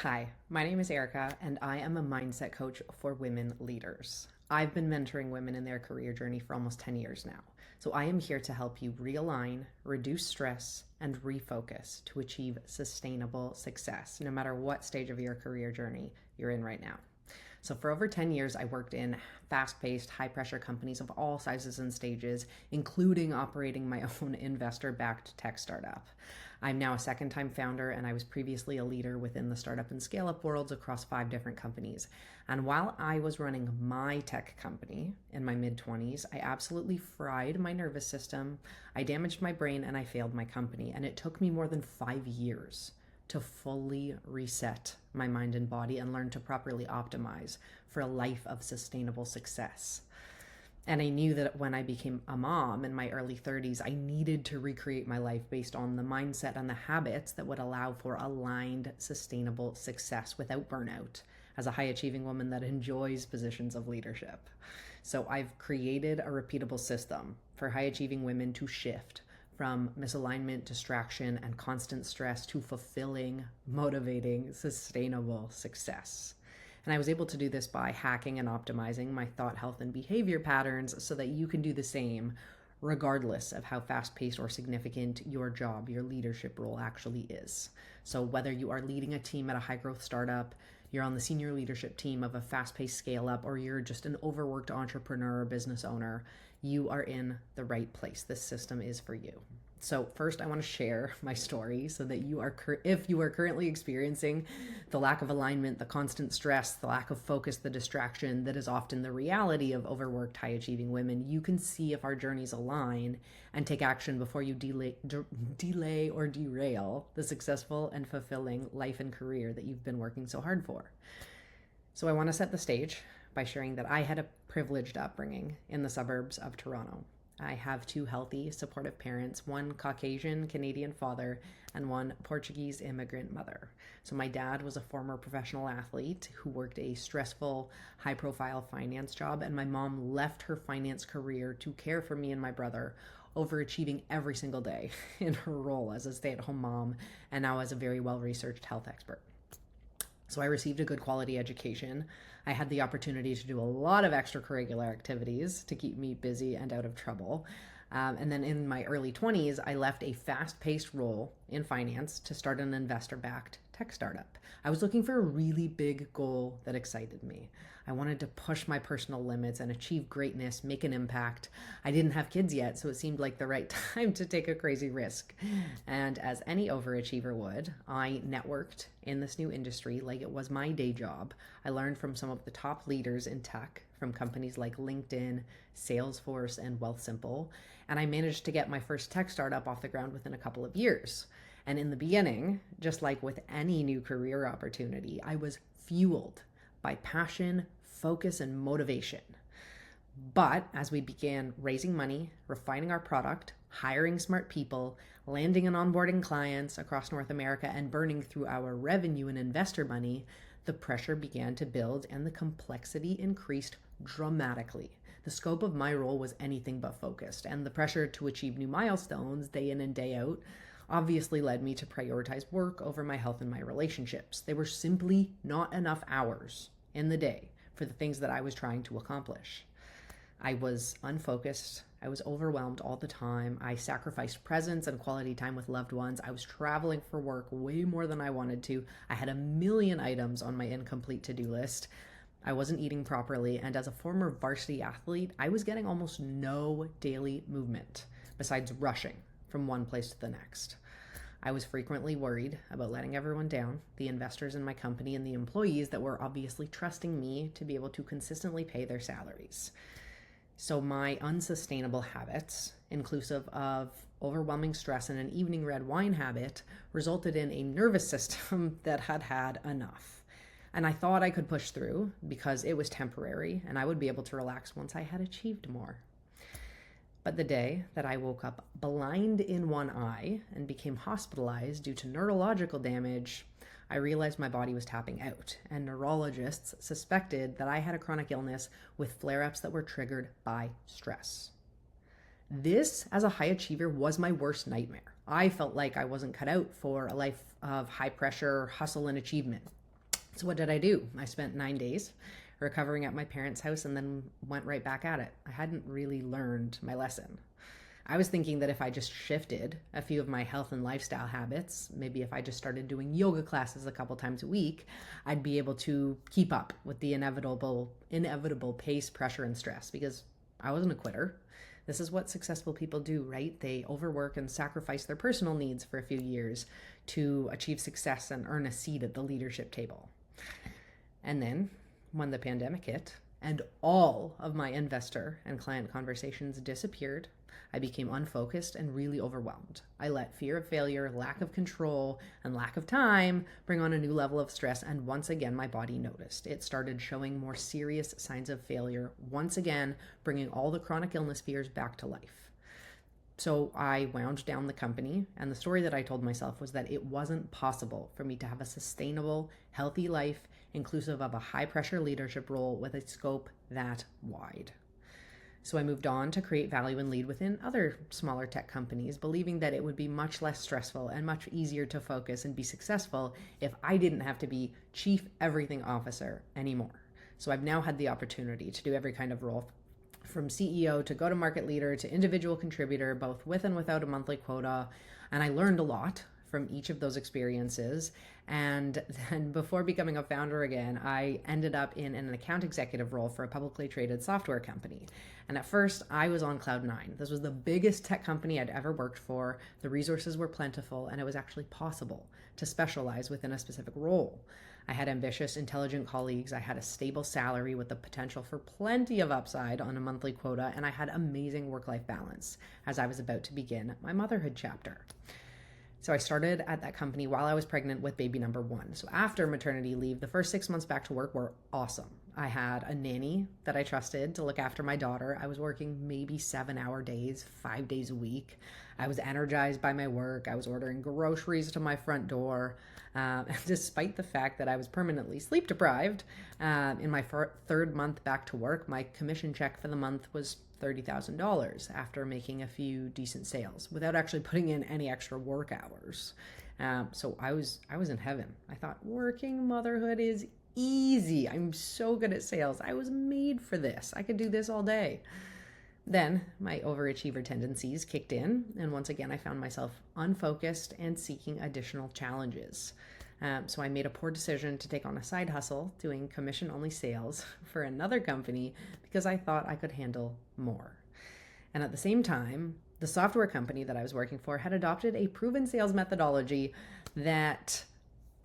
Hi, my name is Erica, and I am a mindset coach for women leaders. I've been mentoring women in their career journey for almost 10 years now. So I am here to help you realign, reduce stress, and refocus to achieve sustainable success, no matter what stage of your career journey you're in right now. So, for over 10 years, I worked in fast paced, high pressure companies of all sizes and stages, including operating my own investor backed tech startup. I'm now a second time founder, and I was previously a leader within the startup and scale up worlds across 5 different companies. And while I was running my tech company in my mid 20s, I absolutely fried my nervous system, I damaged my brain, and I failed my company. And it took me more than 5 years to fully reset my mind and body and learn to properly optimize for a life of sustainable success. And I knew that when I became a mom in my early 30s, I needed to recreate my life based on the mindset and the habits that would allow for aligned, sustainable success without burnout as a high achieving woman that enjoys positions of leadership. So I've created a repeatable system for high achieving women to shift from misalignment, distraction, and constant stress to fulfilling, motivating, sustainable success. And I was able to do this by hacking and optimizing my thought, health, and behavior patterns so that you can do the same regardless of how fast paced or significant your job, your leadership role actually is. So, whether you are leading a team at a high growth startup, you're on the senior leadership team of a fast paced scale up, or you're just an overworked entrepreneur or business owner, you are in the right place. This system is for you. So first, I want to share my story so that if you are currently experiencing the lack of alignment, the constant stress, the lack of focus, the distraction that is often the reality of overworked, high-achieving women, you can see if our journeys align and take action before you delay or derail the successful and fulfilling life and career that you've been working so hard for. So I want to set the stage by sharing that I had a privileged upbringing in the suburbs of Toronto. I have 2 healthy, supportive parents, one Caucasian Canadian father and one Portuguese immigrant mother. So my dad was a former professional athlete who worked a stressful, high-profile finance job, and my mom left her finance career to care for me and my brother, overachieving every single day in her role as a stay-at-home mom and now as a very well-researched health expert. So I received a good quality education. I had the opportunity to do a lot of extracurricular activities to keep me busy and out of trouble. And then in my early 20s, I left a fast-paced role in finance to start an investor-backed tech startup. I was looking for a really big goal that excited me. I wanted to push my personal limits and achieve greatness, make an impact. I didn't have kids yet, so it seemed like the right time to take a crazy risk. And as any overachiever would, I networked in this new industry like it was my day job. I learned from some of the top leaders in tech from companies like LinkedIn, Salesforce, and Wealthsimple, and I managed to get my first tech startup off the ground within a couple of years. And in the beginning, just like with any new career opportunity, I was fueled by passion, focus, and motivation. But as we began raising money, refining our product, hiring smart people, landing and onboarding clients across North America, and burning through our revenue and investor money, the pressure began to build and the complexity increased dramatically. The scope of my role was anything but focused, and the pressure to achieve new milestones day in and day out obviously led me to prioritize work over my health and my relationships. There were simply not enough hours in the day for the things that I was trying to accomplish. I was unfocused. I was overwhelmed all the time. I sacrificed presence and quality time with loved ones. I was traveling for work way more than I wanted to. I had a million items on my incomplete to-do list. I wasn't eating properly. And as a former varsity athlete, I was getting almost no daily movement besides rushing from one place to the next. I was frequently worried about letting everyone down, the investors in my company and the employees that were obviously trusting me to be able to consistently pay their salaries. So my unsustainable habits, inclusive of overwhelming stress and an evening red wine habit, resulted in a nervous system that had had enough. And I thought I could push through because it was temporary and I would be able to relax once I had achieved more. But the day that I woke up blind in one eye and became hospitalized due to neurological damage, I realized my body was tapping out, and neurologists suspected that I had a chronic illness with flare-ups that were triggered by stress. This, as a high achiever, was my worst nightmare. I felt like I wasn't cut out for a life of high pressure, hustle, and achievement. So what did I do? I spent 9 days recovering at my parents' house and then went right back at it. I hadn't really learned my lesson. I was thinking that if I just shifted a few of my health and lifestyle habits, maybe if I just started doing yoga classes a couple times a week, I'd be able to keep up with the inevitable pace, pressure, and stress, because I wasn't a quitter. This is what successful people do, right? They overwork and sacrifice their personal needs for a few years to achieve success and earn a seat at the leadership table. And then when the pandemic hit and all of my investor and client conversations disappeared, I became unfocused and really overwhelmed. I let fear of failure, lack of control, and lack of time bring on a new level of stress, and once again, my body noticed. It started showing more serious signs of failure, once again, bringing all the chronic illness fears back to life. So I wound down the company, and the story that I told myself was that it wasn't possible for me to have a sustainable, healthy life, inclusive of a high-pressure leadership role with a scope that wide. So I moved on to create value and lead within other smaller tech companies, believing that it would be much less stressful and much easier to focus and be successful if I didn't have to be chief everything officer anymore. So I've now had the opportunity to do every kind of role, from CEO to go-to-market leader to individual contributor, both with and without a monthly quota. And I learned a lot from each of those experiences. And then before becoming a founder again, I ended up in an account executive role for a publicly traded software company. And at first, I was on cloud nine. This was the biggest tech company I'd ever worked for. The resources were plentiful, and it was actually possible to specialize within a specific role. I had ambitious, intelligent colleagues. I had a stable salary with the potential for plenty of upside on a monthly quota, and I had amazing work-life balance as I was about to begin my motherhood chapter. So I started at that company while I was pregnant with baby number one. So after maternity leave, the first 6 months back to work were awesome. I had a nanny that I trusted to look after my daughter. I was working maybe 7-hour days, 5 days a week. I was energized by my work. I was ordering groceries to my front door. Despite the fact that I was permanently sleep deprived, in my third month back to work, my commission check for the month was $30,000 after making a few decent sales without actually putting in any extra work hours. So I was in heaven. I thought working motherhood is easy. I'm so good at sales. I was made for this. I could do this all day. Then my overachiever tendencies kicked in, and once again I found myself unfocused and seeking additional challenges. So I made a poor decision to take on a side hustle doing commission-only sales for another company because I thought I could handle more. And at the same time, the software company that I was working for had adopted a proven sales methodology that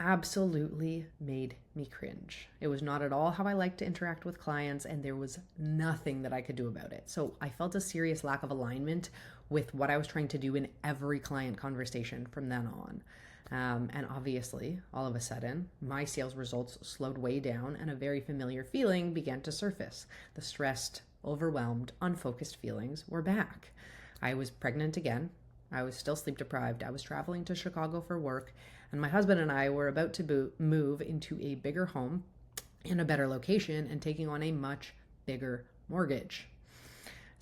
absolutely made me cringe. It was not at all how I like to interact with clients, and there was nothing that I could do about it. So I felt a serious lack of alignment with what I was trying to do in every client conversation from then on. And obviously, all of a sudden, my sales results slowed way down and a very familiar feeling began to surface. The stressed, overwhelmed, unfocused feelings were back. I was pregnant again. I was still sleep deprived. I was traveling to Chicago for work, and my husband and I were about to move into a bigger home in a better location and taking on a much bigger mortgage.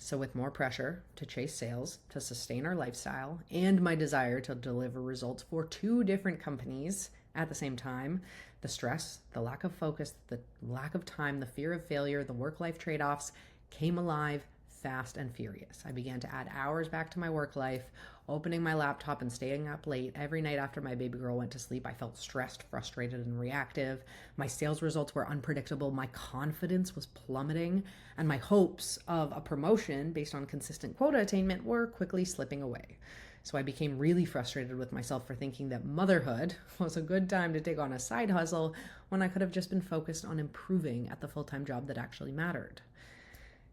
So with more pressure to chase sales, to sustain our lifestyle, and my desire to deliver results for 2 different companies at the same time, the stress, the lack of focus, the lack of time, the fear of failure, the work-life trade-offs came alive fast and furious. I began to add hours back to my work life, opening my laptop and staying up late every night after my baby girl went to sleep. I felt stressed, frustrated, and reactive. My sales results were unpredictable. My confidence was plummeting, and my hopes of a promotion based on consistent quota attainment were quickly slipping away. So I became really frustrated with myself for thinking that motherhood was a good time to take on a side hustle when I could have just been focused on improving at the full-time job that actually mattered.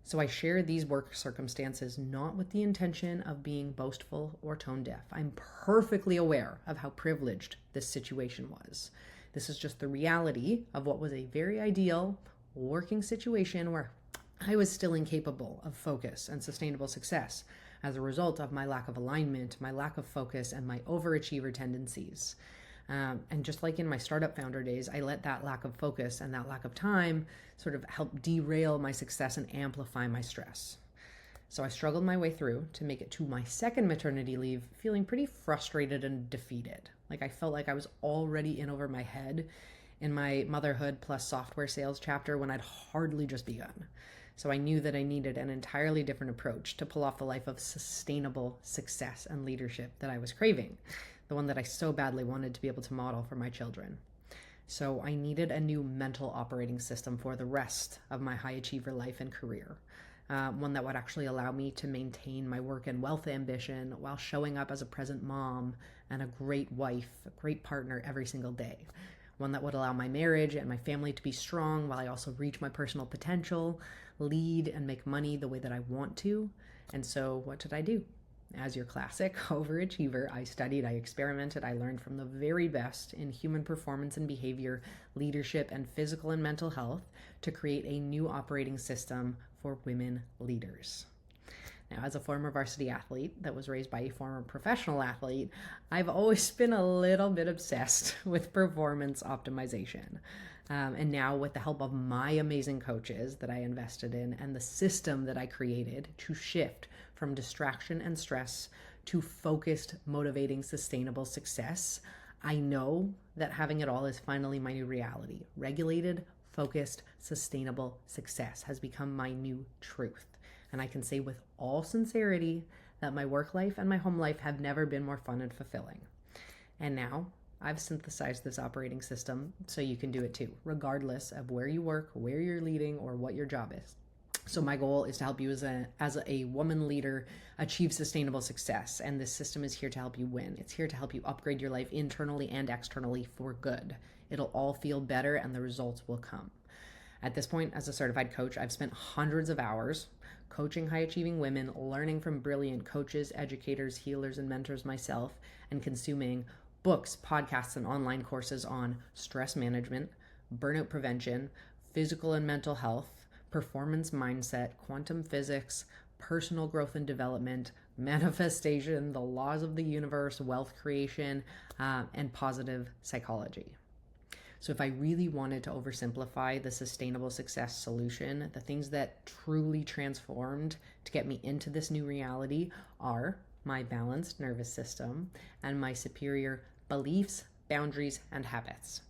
So I share these work circumstances not with the intention of being boastful or tone deaf. I'm perfectly aware of how privileged this situation was. This is just the reality of what was a very ideal working situation where I was still incapable of focus and sustainable success as a result of my lack of alignment, my lack of focus, and my overachiever tendencies. And just like in my startup founder days, I let that lack of focus and that lack of time sort of help derail my success and amplify my stress. So I struggled my way through to make it to my second maternity leave, feeling pretty frustrated and defeated. Like I felt like I was already in over my head in my motherhood plus software sales chapter when I'd hardly just begun. So I knew that I needed an entirely different approach to pull off the life of sustainable success and leadership that I was craving, the one that I so badly wanted to be able to model for my children. So I needed a new mental operating system for the rest of my high achiever life and career. One that would actually allow me to maintain my work and wealth ambition while showing up as a present mom and a great wife, a great partner every single day. One that would allow my marriage and my family to be strong while I also reach my personal potential, lead and make money the way that I want to. And so what did I do? As your classic overachiever, I studied, I experimented, I learned from the very best in human performance and behavior, leadership, and physical and mental health to create a new operating system for women leaders. Now, as a former varsity athlete that was raised by a former professional athlete, I've always been a little bit obsessed with performance optimization. And now with the help of my amazing coaches that I invested in and the system that I created to shift from distraction and stress to focused, motivating, sustainable success, I know that having it all is finally my new reality. Regulated, focused, sustainable success has become my new truth. And I can say with all sincerity that my work life and my home life have never been more fun and fulfilling. And now I've synthesized this operating system so you can do it too, regardless of where you work, where you're leading, or what your job is. So my goal is to help you as a woman leader achieve sustainable success. And this system is here to help you win. It's here to help you upgrade your life internally and externally for good. It'll all feel better and the results will come. At this point, as a certified coach, I've spent hundreds of hours coaching high achieving women, learning from brilliant coaches, educators, healers, and mentors myself, and consuming books, podcasts, and online courses on stress management, burnout prevention, physical and mental health, performance mindset, quantum physics, personal growth and development, manifestation, the laws of the universe, wealth creation, and positive psychology. So if I really wanted to oversimplify the sustainable success solution, the things that truly transformed to get me into this new reality are my balanced nervous system and my superior beliefs, boundaries, and habits.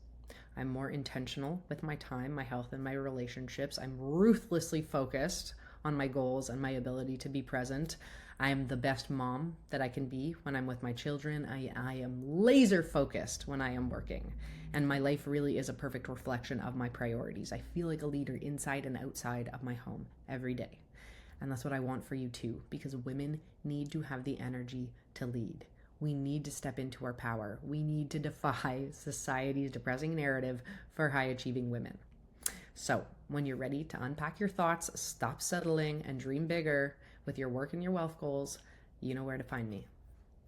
I'm more intentional with my time, my health, and my relationships. I'm ruthlessly focused on my goals and my ability to be present. I am the best mom that I can be when I'm with my children. I am laser focused when I am working. And my life really is a perfect reflection of my priorities. I feel like a leader inside and outside of my home every day. And that's what I want for you too, because women need to have the energy to lead. We need to step into our power. We need to defy society's depressing narrative for high achieving women. So when you're ready to unpack your thoughts, stop settling, and dream bigger with your work and your wealth goals, you know where to find me.